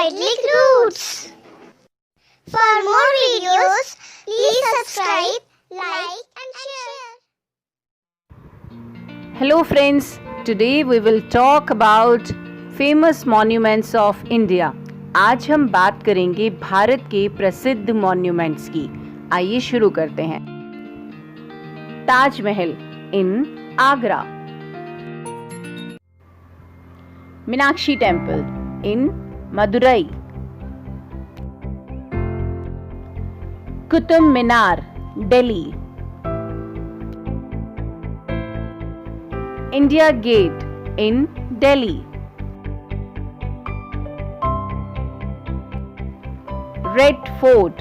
Idyllic Roots. For more videos, please subscribe, like and share. Hello friends, today we will talk about famous monuments of India. आज हम बात करेंगे भारत के प्रसिद्ध monuments की। आइए शुरू करते हैं। Taj Mahal in Agra, Meenakshi temple in Madurai, Qutub Minar Delhi, India Gate in Delhi, Red Fort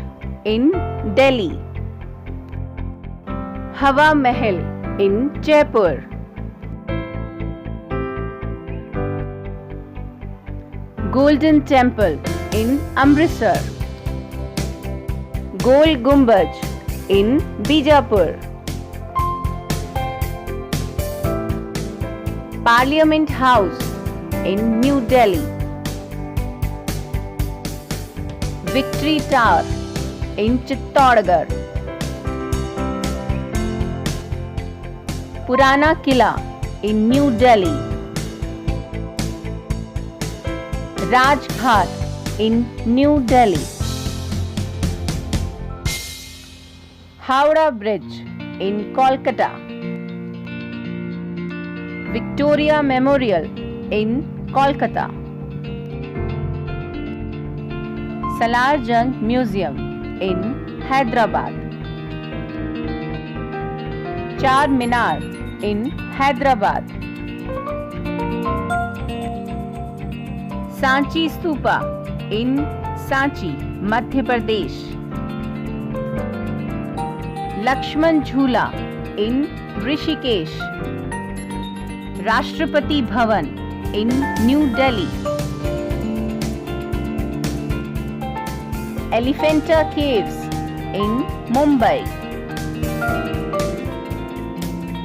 in Delhi, Hawa Mahal in Jaipur, Golden Temple in Amritsar, Gol Gumbaz in Bijapur, Parliament House in New Delhi, Victory Tower in Chittorgarh, Purana Qila in New Delhi, Rajghat in New Delhi, Howrah Bridge in Kolkata, Victoria Memorial in Kolkata, Salar Jung Museum in Hyderabad, Char Minar इन हैदराबाद, सांची स्तूपा इन सांची मध्य प्रदेश, लक्ष्मण झूला इन Rishikesh, Rashtrapati Bhavan in New Delhi, Elephanta Caves in Mumbai,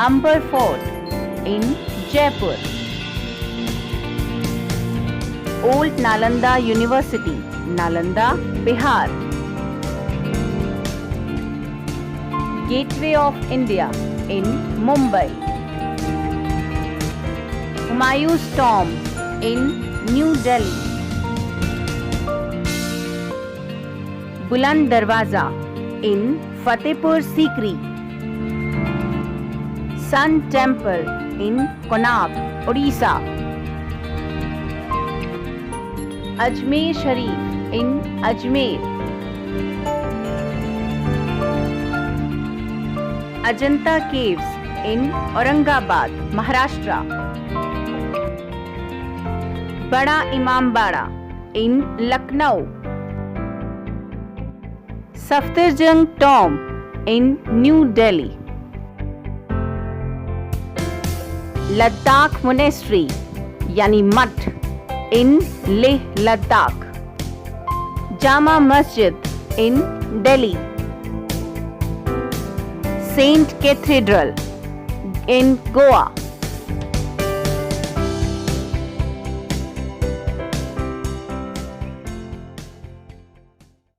Amber Fort in Jaipur, old Nalanda University Nalanda Bihar, Gateway of India in Mumbai, Humayun's Tomb in New Delhi, Buland Darwaza in Fatehpur Sikri, Sun Temple in Konark Odisha, Ajmer Sharif in Ajmer, Ajanta Caves in Aurangabad Maharashtra, Bara Imambara in Lucknow, Safdarjung Tomb in New Delhi, Ladakh monastery यानी मठ in Leh Ladakh, Jama Masjid in Delhi, Saint cathedral in Goa,